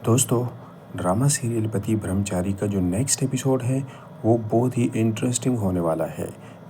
दोस्तों, drama serial पति ब्रह्मचारी का जो नेक्स्ट एपिसोड है वो बहुत ही इंटरेस्टिंग होने वाला है,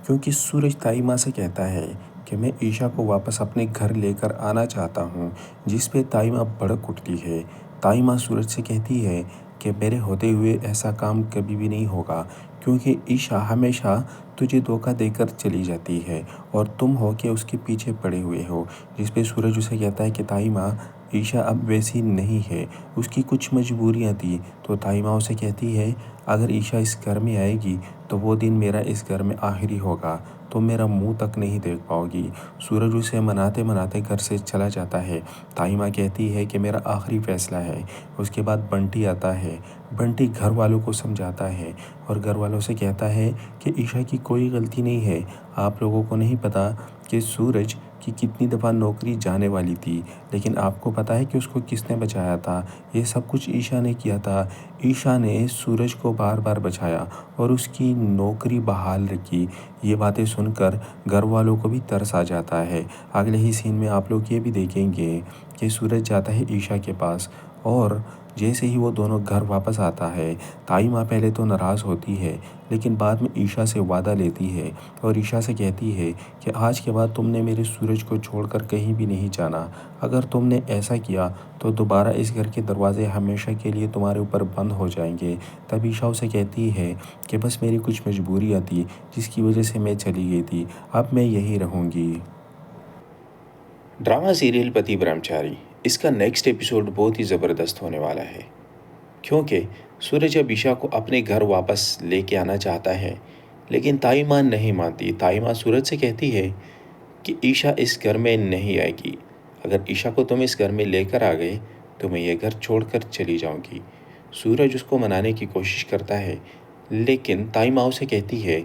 क्योंकि सूरज ताई माँ से कहता है कि मैं ईशा को वापस अपने घर लेकर आना चाहता हूँ। जिस पे ताई माँ भड़क उठती है। ताई माँ सूरज से कहती है कि मेरे होते हुए ऐसा काम कभी भी नहीं होगा, क्योंकि ईशा हमेशा तुझे धोखा देकर चली जाती है और तुम हो के उसके पीछे पड़े हुए हो। जिस पे सूरज उसे कहता है कि ताई माँ, ईशा अब वैसी नहीं है, उसकी कुछ मजबूरियाँ थी। तो ताई माँ उसे कहती है अगर ईशा इस घर में आएगी तो वो दिन मेरा इस घर में आखिरी होगा, तो मेरा मुंह तक नहीं देख पाओगी। सूरज उसे मनाते मनाते घर से चला जाता है। ताई माँ कहती है कि मेरा आखिरी फैसला है। उसके बाद बंटी आता है। बंटी घर वालों को समझाता है और घर वालों से कहता है कि ईशा की कोई गलती नहीं है। आप लोगों को नहीं पता कि सूरज की कितनी दफ़ा नौकरी जाने वाली थी, लेकिन आपको पता है कि उसको किसने बचाया था। ये सब कुछ ईशा ने किया था। ईशा ने सूरज को बार बार बचाया और उसकी नौकरी बहाल रखी। ये बातें सुनकर घर वालों को भी तरस आ जाता है। अगले ही सीन में आप लोग ये भी देखेंगे कि सूरज जाता है ईशा के पास और जैसे ही वो दोनों घर वापस आता है, ताई माँ पहले तो नाराज़ होती है, लेकिन बाद में ईशा से वादा लेती है और ईशा से कहती है कि आज के बाद तुमने मेरे सूरज को छोड़कर कहीं भी नहीं जाना। अगर तुमने ऐसा किया तो दोबारा इस घर के दरवाजे हमेशा के लिए तुम्हारे ऊपर बंद हो जाएंगे। तब ईशा उसे कहती है कि बस मेरी कुछ मजबूरियाँ थी जिसकी वजह से मैं चली गई थी, अब मैं यहीं रहूँगी। ड्रामा सीरियल पति ब्रह्मचारी, इसका नेक्स्ट एपिसोड बहुत ही ज़बरदस्त होने वाला है, क्योंकि सूरज अब ईशा को अपने घर वापस लेके आना चाहता है, लेकिन ताई माँ नहीं मानती। ताई माँ सूरज से कहती है कि ईशा इस घर में नहीं आएगी। अगर ईशा को तुम इस घर में लेकर आ गए तो मैं ये घर छोड़कर चली जाऊंगी। सूरज उसको मनाने की कोशिश करता है, लेकिन ताई माँ उसे कहती है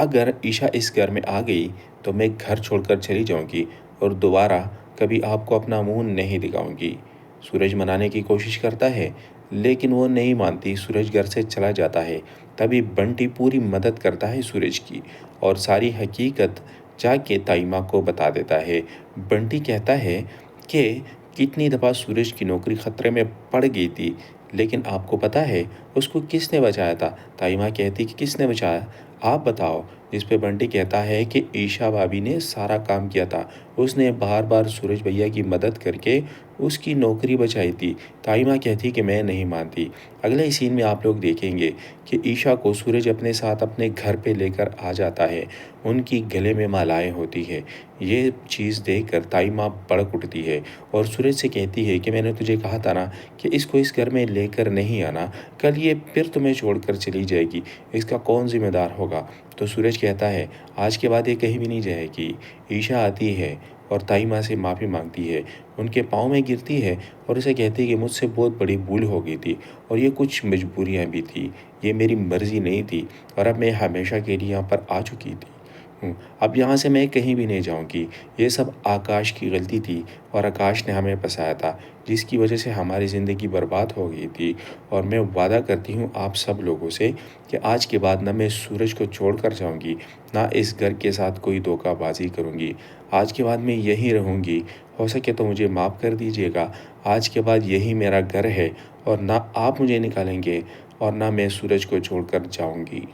अगर ईशा इस घर में आ गई तो मैं घर छोड़कर चली जाऊंगी और दोबारा कभी आपको अपना मुंह नहीं दिखाऊंगी। सूरज मनाने की कोशिश करता है, लेकिन वो नहीं मानती। सूरज घर से चला जाता है। तभी बंटी पूरी मदद करता है सूरज की और सारी हकीकत जाके ताई माँ को बता देता है। बंटी कहता है कि कितनी दफ़ा सूरज की नौकरी खतरे में पड़ गई थी, लेकिन आपको पता है उसको किसने बचाया था। ताई माँ कहती कि किसने बचाया, आप बताओ। जिस पे बंटी कहता है कि ईशा भाभी ने सारा काम किया था। उसने बार बार सूरज भैया की मदद करके उसकी नौकरी बचाई थी। ताई माँ कहती कि मैं नहीं मानती। अगले ही सीन में आप लोग देखेंगे कि ईशा को सूरज अपने साथ अपने घर पे लेकर आ जाता है। उनकी गले में मालाएं होती है। ये चीज़ देखकर ताई माँ भड़क उठती है और सूरज से कहती है कि मैंने तुझे कहा था ना कि इसको इस घर में लेकर नहीं आना, कल ये फिर तुम्हें छोड़कर चली जाएगी, इसका कौन जिम्मेदार होगा। तो सूरज कहता है आज के बाद ये कहीं भी नहीं जाएगी। ईशा आती है और ताई माँ से माफ़ी मांगती है, उनके पाँव में गिरती है और उसे कहती है कि मुझसे बहुत बड़ी भूल हो गई थी और ये कुछ मजबूरियाँ भी थी, ये मेरी मर्ज़ी नहीं थी और अब मैं हमेशा के लिए यहाँ पर आ चुकी थी अब यहाँ से मैं कहीं भी नहीं जाऊँगी। ये सब आकाश की गलती थी और आकाश ने हमें फंसाया था, जिसकी वजह से हमारी ज़िंदगी बर्बाद हो गई थी। और मैं वादा करती हूँ आप सब लोगों से कि आज के बाद ना मैं सूरज को छोड़ कर जाऊँगी, ना इस घर के साथ कोई धोखाबाजी करूँगी। आज के बाद मैं यहीं रहूँगी। हो सके तो मुझे माफ़ कर दीजिएगा। आज के बाद यही मेरा घर है और ना आप मुझे निकालेंगे और ना मैं सूरज को छोड़कर जाऊँगी।